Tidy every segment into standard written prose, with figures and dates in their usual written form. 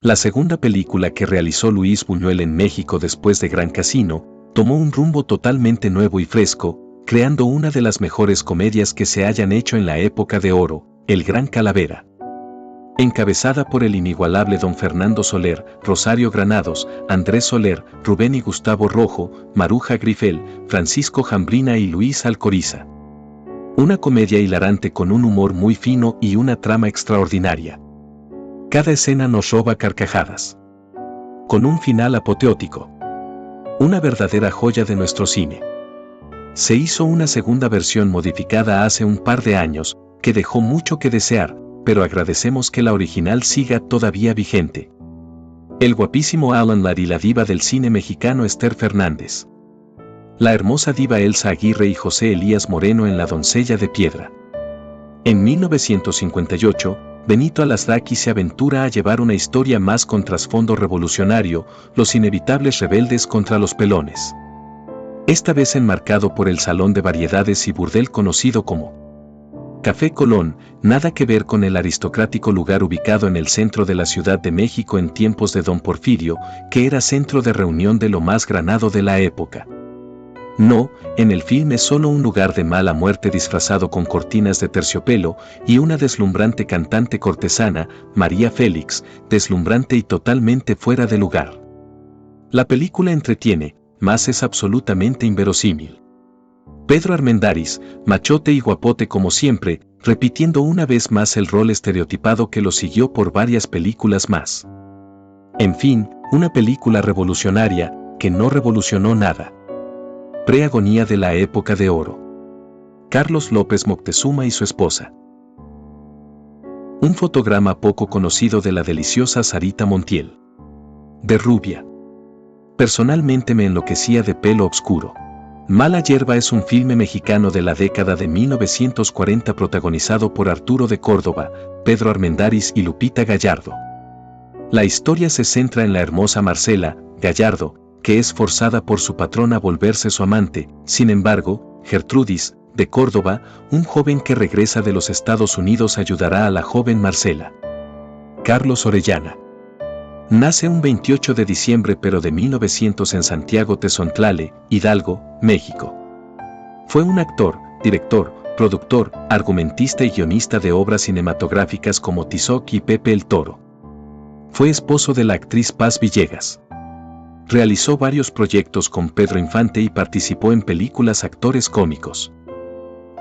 La segunda película que realizó Luis Buñuel en México después de Gran Casino, tomó un rumbo totalmente nuevo y fresco, creando una de las mejores comedias que se hayan hecho en la época de oro, El Gran Calavera. Encabezada por el inigualable don Fernando Soler, Rosario Granados, Andrés Soler, Rubén y Gustavo Rojo, Maruja Grifel, Francisco Jambrina y Luis Alcoriza. Una comedia hilarante con un humor muy fino y una trama extraordinaria. Cada escena nos roba carcajadas. Con un final apoteótico. Una verdadera joya de nuestro cine. Se hizo una segunda versión modificada hace un par de años, que dejó mucho que desear, pero agradecemos que la original siga todavía vigente. El guapísimo Alan Ladd y la diva del cine mexicano Esther Fernández. La hermosa diva Elsa Aguirre y José Elías Moreno en La doncella de piedra. En 1958, Benito Alasraqui se aventura a llevar una historia más con trasfondo revolucionario, Los inevitables rebeldes contra los pelones. Esta vez enmarcado por el salón de variedades y burdel conocido como Café Colón, nada que ver con el aristocrático lugar ubicado en el centro de la Ciudad de México en tiempos de Don Porfirio, que era centro de reunión de lo más granado de la época. No, en el filme es solo un lugar de mala muerte disfrazado con cortinas de terciopelo y una deslumbrante cantante cortesana, María Félix, deslumbrante y totalmente fuera de lugar. La película entretiene, mas es absolutamente inverosímil. Pedro Armendáriz, machote y guapote como siempre, repitiendo una vez más el rol estereotipado que lo siguió por varias películas más. En fin, una película revolucionaria, que no revolucionó nada. Preagonía de la época de oro. Carlos López Moctezuma y su esposa. Un fotograma poco conocido de la deliciosa Sarita Montiel. De rubia. Personalmente me enloquecía de pelo oscuro. Mala Hierba es un filme mexicano de la década de 1940 protagonizado por Arturo de Córdoba, Pedro Armendáriz y Lupita Gallardo. La historia se centra en la hermosa Marcela Gallardo, que es forzada por su patrón a volverse su amante. Sin embargo, Gertrudis de Córdoba, un joven que regresa de los Estados Unidos, ayudará a la joven Marcela. Carlos Orellana. Nace un 28 de diciembre pero de 1900 en Santiago Tezontlale, Hidalgo, México. Fue un actor, director, productor, argumentista y guionista de obras cinematográficas como Tizoc y Pepe el Toro. Fue esposo de la actriz Paz Villegas. Realizó varios proyectos con Pedro Infante y participó en películas actores cómicos.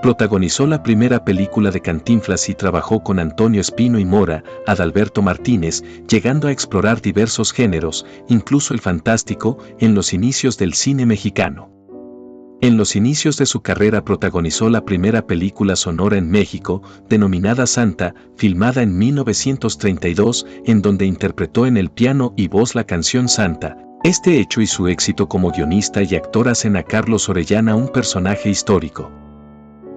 Protagonizó la primera película de Cantinflas y trabajó con Antonio Espino y Mora, Adalberto Martínez, llegando a explorar diversos géneros, incluso el fantástico, en los inicios del cine mexicano. En los inicios de su carrera protagonizó la primera película sonora en México, denominada Santa, filmada en 1932, en donde interpretó en el piano y voz la canción Santa. Este hecho y su éxito como guionista y actor hacen a Carlos Orellana un personaje histórico.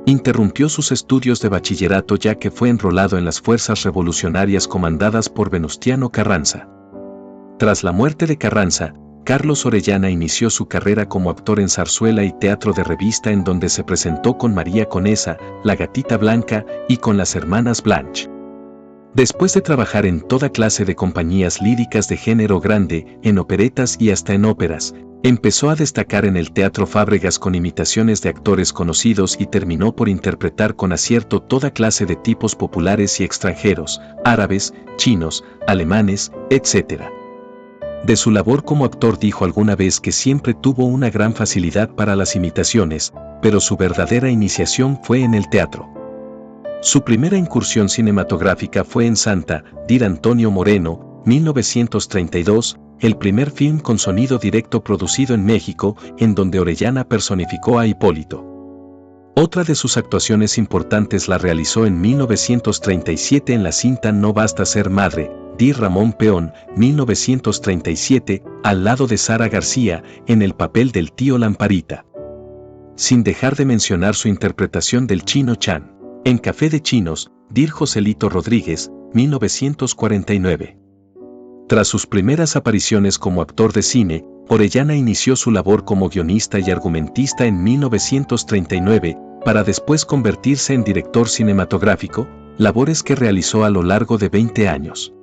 Interrumpió sus estudios de bachillerato ya que fue enrolado en las fuerzas revolucionarias comandadas por Venustiano Carranza. Tras la muerte de Carranza, Carlos Orellana inició su carrera como actor en zarzuela y teatro de revista, en donde se presentó con María Conesa, La Gatita Blanca y con las hermanas Blanche. Después de trabajar en toda clase de compañías líricas de género grande, en operetas y hasta en óperas, empezó a destacar en el Teatro Fábregas con imitaciones de actores conocidos y terminó por interpretar con acierto toda clase de tipos populares y extranjeros, árabes, chinos, alemanes, etc. De su labor como actor dijo alguna vez que siempre tuvo una gran facilidad para las imitaciones, pero su verdadera iniciación fue en el teatro. Su primera incursión cinematográfica fue en Santa, de Antonio Moreno, 1932, el primer film con sonido directo producido en México, en donde Orellana personificó a Hipólito. Otra de sus actuaciones importantes la realizó en 1937 en la cinta No basta ser madre, de Ramón Peón, 1937, al lado de Sara García, en el papel del tío Lamparita. Sin dejar de mencionar su interpretación del Chino Chan, en Café de Chinos, de Joselito Rodríguez, 1949. Tras sus primeras apariciones como actor de cine, Orellana inició su labor como guionista y argumentista en 1939, para después convertirse en director cinematográfico, labores que realizó a lo largo de 20 años.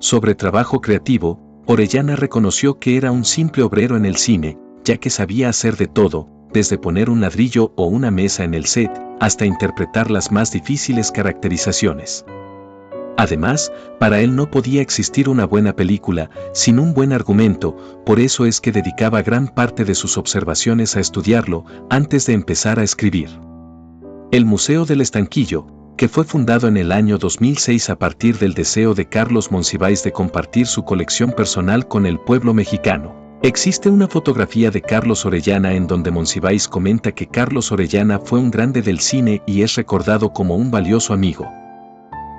Sobre trabajo creativo, Orellana reconoció que era un simple obrero en el cine, ya que sabía hacer de todo, desde poner un ladrillo o una mesa en el set, hasta interpretar las más difíciles caracterizaciones. Además, para él no podía existir una buena película sin un buen argumento, por eso es que dedicaba gran parte de sus observaciones a estudiarlo antes de empezar a escribir. El Museo del Estanquillo, que fue fundado en el año 2006 a partir del deseo de Carlos Monsiváis de compartir su colección personal con el pueblo mexicano. Existe una fotografía de Carlos Orellana en donde Monsiváis comenta que Carlos Orellana fue un grande del cine y es recordado como un valioso amigo.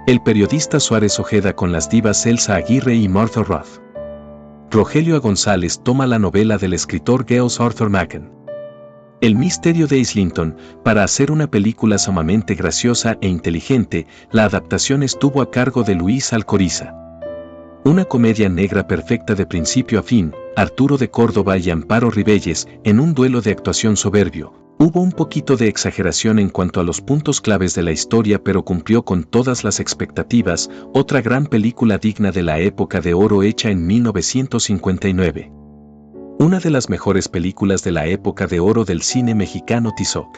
El periodista Suárez Ojeda con las divas Elsa Aguirre y Martha Roth. Rogelio A. González toma la novela del escritor George Arthur Machen, El misterio de Islington, para hacer una película sumamente graciosa e inteligente. La adaptación estuvo a cargo de Luis Alcoriza. Una comedia negra perfecta de principio a fin, Arturo de Córdoba y Amparo Ribelles, en un duelo de actuación soberbio. Hubo un poquito de exageración en cuanto a los puntos claves de la historia, pero cumplió con todas las expectativas. Otra gran película digna de la época de oro hecha en 1959. Una de las mejores películas de la época de oro del cine mexicano. Tizoc.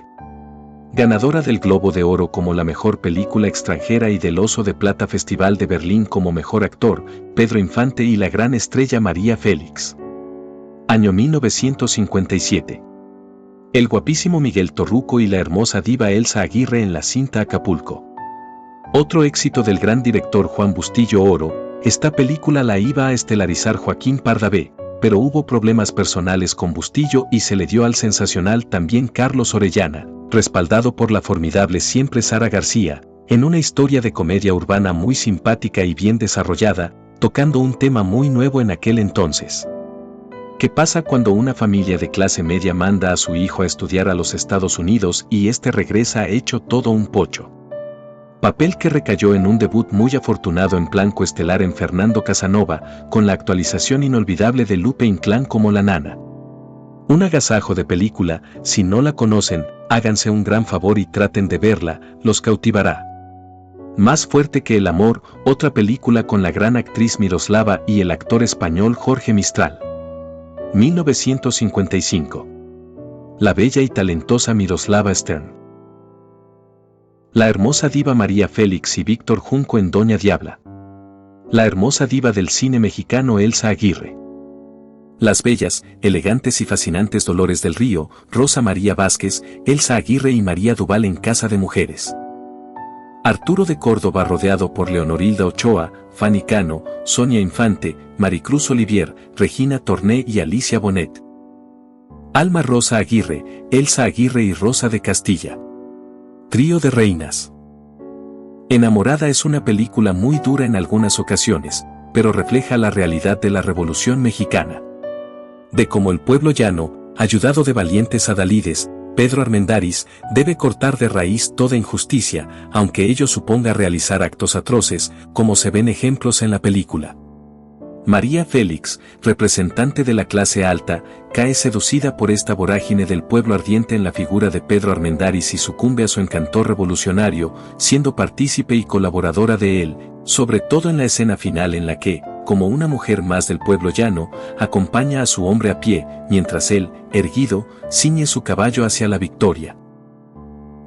Ganadora del Globo de Oro como la mejor película extranjera y del Oso de Plata Festival de Berlín como mejor actor, Pedro Infante y la gran estrella María Félix. Año 1957. El guapísimo Miguel Torruco y la hermosa diva Elsa Aguirre en la cinta Acapulco. Otro éxito del gran director Juan Bustillo Oro. Esta película la iba a estelarizar Joaquín Pardavé, pero hubo problemas personales con Bustillo y se le dio al sensacional también Carlos Orellana, respaldado por la formidable siempre Sara García, en una historia de comedia urbana muy simpática y bien desarrollada, tocando un tema muy nuevo en aquel entonces. ¿Qué pasa cuando una familia de clase media manda a su hijo a estudiar a los Estados Unidos y este regresa hecho todo un pocho? Papel que recayó en un debut muy afortunado en plan coestelar en Fernando Casanova, con la actualización inolvidable de Lupe Inclán como la nana. Un agasajo de película. Si no la conocen, háganse un gran favor y traten de verla, los cautivará. Más fuerte que el amor, otra película con la gran actriz Miroslava y el actor español Jorge Mistral. 1955. La bella y talentosa Miroslava Stern. La hermosa diva María Félix y Víctor Junco en Doña Diabla. La hermosa diva del cine mexicano Elsa Aguirre. Las bellas, elegantes y fascinantes Dolores del Río, Rosa María Vázquez, Elsa Aguirre y María Duval en Casa de Mujeres. Arturo de Córdoba rodeado por Leonorilda Ochoa, Fanny Cano, Sonia Infante, Maricruz Olivier, Regina Torné y Alicia Bonet. Alma Rosa Aguirre, Elsa Aguirre y Rosa de Castilla. Trío de reinas. Enamorada es una película muy dura en algunas ocasiones, pero refleja la realidad de la Revolución Mexicana. De cómo el pueblo llano, ayudado de valientes adalides, Pedro Armendáriz, debe cortar de raíz toda injusticia, aunque ello suponga realizar actos atroces, como se ven ejemplos en la película. María Félix, representante de la clase alta, cae seducida por esta vorágine del pueblo ardiente en la figura de Pedro Armendáriz y sucumbe a su encanto revolucionario, siendo partícipe y colaboradora de él, sobre todo en la escena final en la que, como una mujer más del pueblo llano, acompaña a su hombre a pie, mientras él, erguido, ciñe su caballo hacia la victoria.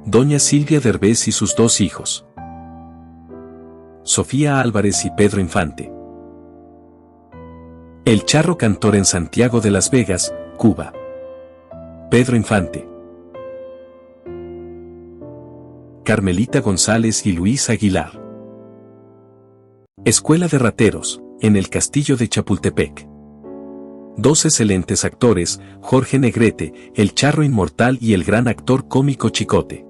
Doña Silvia Derbez y sus dos hijos. Sofía Álvarez y Pedro Infante. El charro cantor en Santiago de Las Vegas, Cuba. Pedro Infante. Carmelita González y Luis Aguilar. Escuela de rateros, en el castillo de Chapultepec. Dos excelentes actores, Jorge Negrete, el charro inmortal y el gran actor cómico Chicote.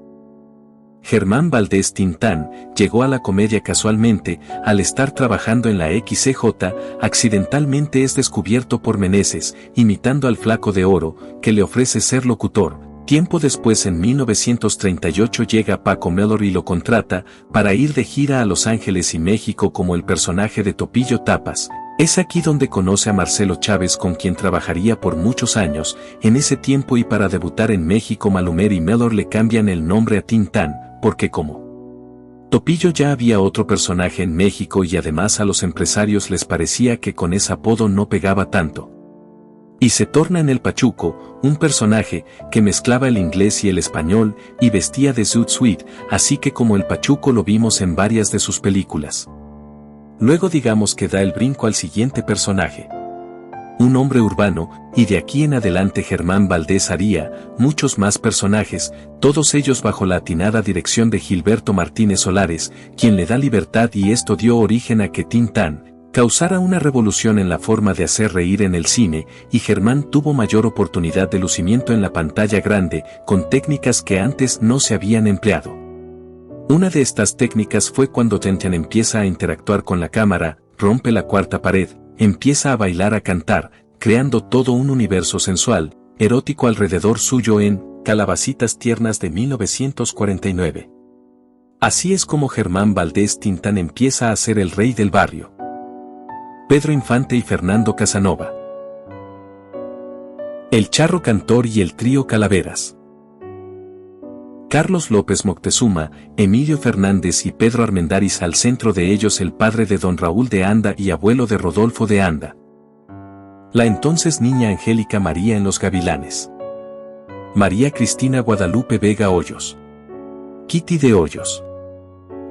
Germán Valdés Tintán llegó a la comedia casualmente, al estar trabajando en la XCJ, accidentalmente es descubierto por Meneses, imitando al Flaco de Oro, que le ofrece ser locutor. Tiempo después en 1938 llega Paco Mellor y lo contrata, para ir de gira a Los Ángeles y México como el personaje de Topillo Tapas. Es aquí donde conoce a Marcelo Chávez con quien trabajaría por muchos años, en ese tiempo y para debutar en México Malumer y Mellor le cambian el nombre a Tintán, porque como Topillo ya había otro personaje en México y además a los empresarios les parecía que con ese apodo no pegaba tanto. Y se torna en el Pachuco, un personaje que mezclaba el inglés y el español y vestía de zoot suit, así que como el Pachuco lo vimos en varias de sus películas. Luego digamos que da el brinco al siguiente personaje. Un hombre urbano, y de aquí en adelante Germán Valdés haría muchos más personajes, todos ellos bajo la atinada dirección de Gilberto Martínez Solares, quien le da libertad y esto dio origen a que Tintán causara una revolución en la forma de hacer reír en el cine, y Germán tuvo mayor oportunidad de lucimiento en la pantalla grande, con técnicas que antes no se habían empleado. Una de estas técnicas fue cuando Tintin empieza a interactuar con la cámara, rompe la cuarta pared, empieza a bailar, a cantar, creando todo un universo sensual, erótico alrededor suyo en Calabacitas Tiernas de 1949. Así es como Germán Valdés Tintán empieza a ser el rey del barrio. Pedro Infante y Fernando Casanova. El Charro Cantor y el trío Calaveras. Carlos López Moctezuma, Emilio Fernández y Pedro Armendáriz, al centro de ellos el padre de don Raúl de Anda y abuelo de Rodolfo de Anda. La entonces niña Angélica María en Los Gavilanes. María Cristina Guadalupe Vega Hoyos. Kitty de Hoyos.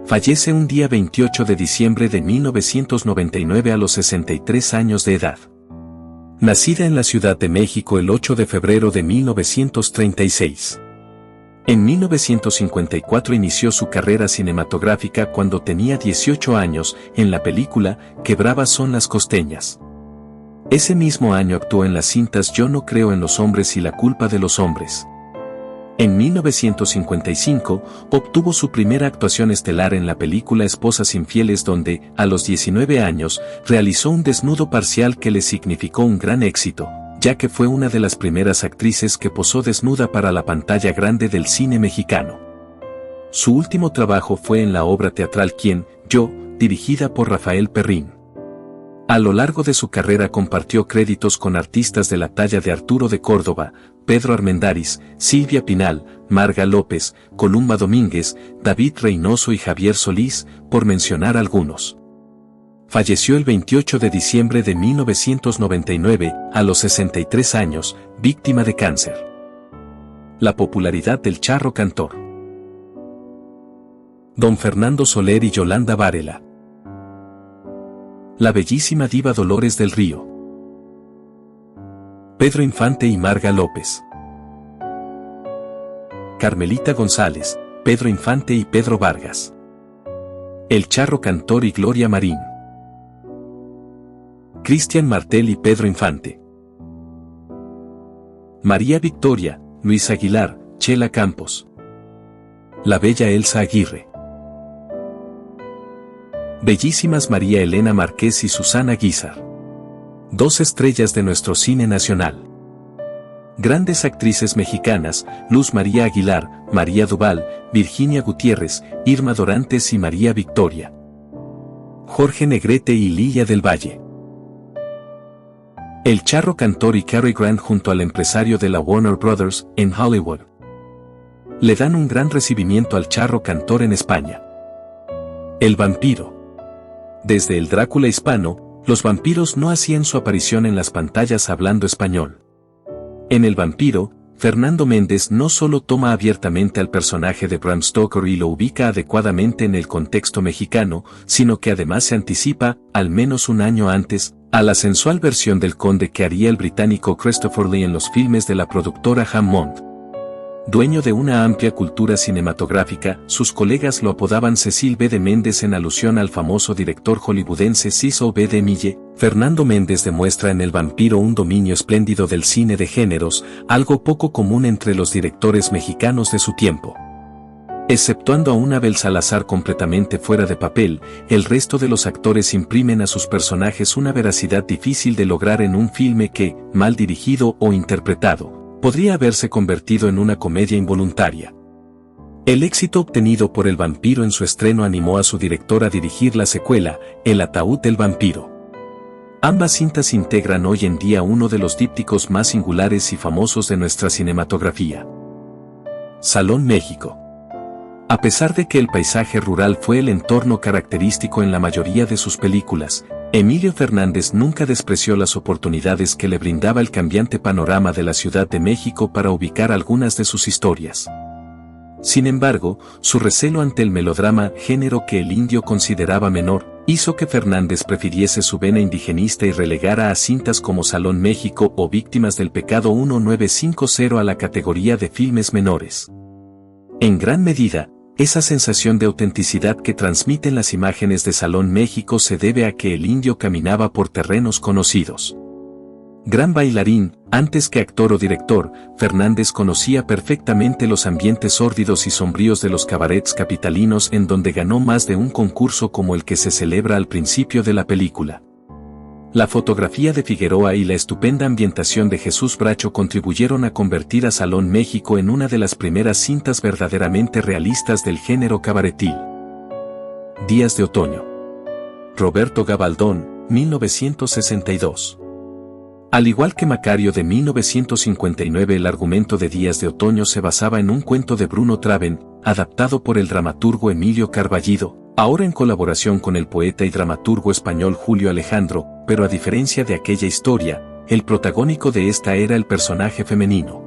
Fallece un día 28 de diciembre de 1999 a los 63 años de edad. Nacida en la Ciudad de México el 8 de febrero de 1936. En 1954 inició su carrera cinematográfica cuando tenía 18 años en la película Qué bravas son las costeñas. Ese mismo año actuó en las cintas Yo no creo en los hombres y La culpa de los hombres. En 1955, obtuvo su primera actuación estelar en la película Esposas infieles, donde, a los 19 años, realizó un desnudo parcial que le significó un gran éxito, ya que fue una de las primeras actrices que posó desnuda para la pantalla grande del cine mexicano. Su último trabajo fue en la obra teatral Quién, Yo, dirigida por Rafael Perrín. A lo largo de su carrera compartió créditos con artistas de la talla de Arturo de Córdoba, Pedro Armendáriz, Silvia Pinal, Marga López, Columba Domínguez, David Reynoso y Javier Solís, por mencionar algunos. Falleció el 28 de diciembre de 1999, a los 63 años, víctima de cáncer. La popularidad del Charro Cantor. Don Fernando Soler y Yolanda Varela. La bellísima diva Dolores del Río. Pedro Infante y Marga López. Carmelita González, Pedro Infante y Pedro Vargas. El Charro Cantor y Gloria Marín. Cristian Martel y Pedro Infante. María Victoria, Luis Aguilar, Chela Campos. La bella Elsa Aguirre. Bellísimas María Elena Márquez y Susana Guízar. Dos estrellas de nuestro cine nacional. Grandes actrices mexicanas, Luz María Aguilar, María Duval, Virginia Gutiérrez, Irma Dorantes y María Victoria. Jorge Negrete y Lilla del Valle. El Charro Cantor y Cary Grant junto al empresario de la Warner Brothers, en Hollywood. Le dan un gran recibimiento al Charro Cantor en España. El vampiro. Desde el Drácula hispano, los vampiros no hacían su aparición en las pantallas hablando español. En El vampiro, Fernando Méndez no solo toma abiertamente al personaje de Bram Stoker y lo ubica adecuadamente en el contexto mexicano, sino que además se anticipa, al menos un año antes, a la sensual versión del conde que haría el británico Christopher Lee en los filmes de la productora Hammond. Dueño de una amplia cultura cinematográfica, sus colegas lo apodaban Cecil B. de Méndez en alusión al famoso director hollywoodense Cecil B. DeMille. Fernando Méndez demuestra en El vampiro un dominio espléndido del cine de géneros, algo poco común entre los directores mexicanos de su tiempo. Exceptuando a una Abel Salazar completamente fuera de papel, el resto de los actores imprimen a sus personajes una veracidad difícil de lograr en un filme que, mal dirigido o interpretado, podría haberse convertido en una comedia involuntaria. El éxito obtenido por El vampiro en su estreno animó a su director a dirigir la secuela, El ataúd del vampiro. Ambas cintas integran hoy en día uno de los dípticos más singulares y famosos de nuestra cinematografía. Salón México. A pesar de que el paisaje rural fue el entorno característico en la mayoría de sus películas, Emilio Fernández nunca despreció las oportunidades que le brindaba el cambiante panorama de la Ciudad de México para ubicar algunas de sus historias. Sin embargo, su recelo ante el melodrama, género que el indio consideraba menor, hizo que Fernández prefiriese su vena indigenista y relegara a cintas como Salón México o Víctimas del Pecado 1950 a la categoría de filmes menores. En gran medida, esa sensación de autenticidad que transmiten las imágenes de Salón México se debe a que el indio caminaba por terrenos conocidos. Gran bailarín, antes que actor o director, Fernández conocía perfectamente los ambientes sórdidos y sombríos de los cabarets capitalinos en donde ganó más de un concurso como el que se celebra al principio de la película. La fotografía de Figueroa y la estupenda ambientación de Jesús Bracho contribuyeron a convertir a Salón México en una de las primeras cintas verdaderamente realistas del género cabaretil. Días de otoño. Roberto Gabaldón, 1962. Al igual que Macario de 1959, el argumento de Días de otoño se basaba en un cuento de Bruno Traven, adaptado por el dramaturgo Emilio Carballido, ahora en colaboración con el poeta y dramaturgo español Julio Alejandro, pero a diferencia de aquella historia, el protagónico de esta era el personaje femenino.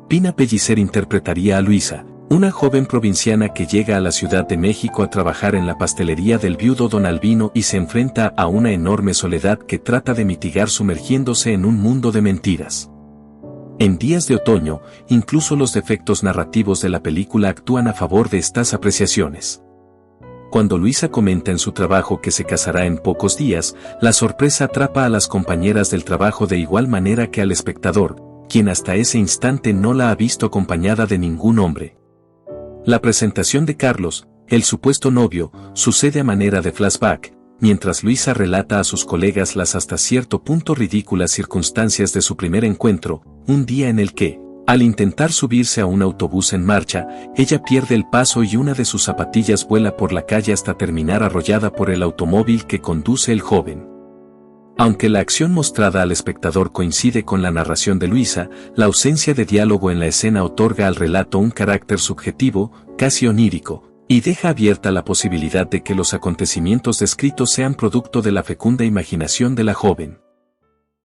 Pina Pellicer interpretaría a Luisa, una joven provinciana que llega a la Ciudad de México a trabajar en la pastelería del viudo Don Albino y se enfrenta a una enorme soledad que trata de mitigar sumergiéndose en un mundo de mentiras. En Días de otoño, incluso los defectos narrativos de la película actúan a favor de estas apreciaciones. Cuando Luisa comenta en su trabajo que se casará en pocos días, la sorpresa atrapa a las compañeras del trabajo de igual manera que al espectador, quien hasta ese instante no la ha visto acompañada de ningún hombre. La presentación de Carlos, el supuesto novio, sucede a manera de flashback, mientras Luisa relata a sus colegas las hasta cierto punto ridículas circunstancias de su primer encuentro, un día en el que, al intentar subirse a un autobús en marcha, ella pierde el paso y una de sus zapatillas vuela por la calle hasta terminar arrollada por el automóvil que conduce el joven. Aunque la acción mostrada al espectador coincide con la narración de Luisa, la ausencia de diálogo en la escena otorga al relato un carácter subjetivo, casi onírico, y deja abierta la posibilidad de que los acontecimientos descritos sean producto de la fecunda imaginación de la joven.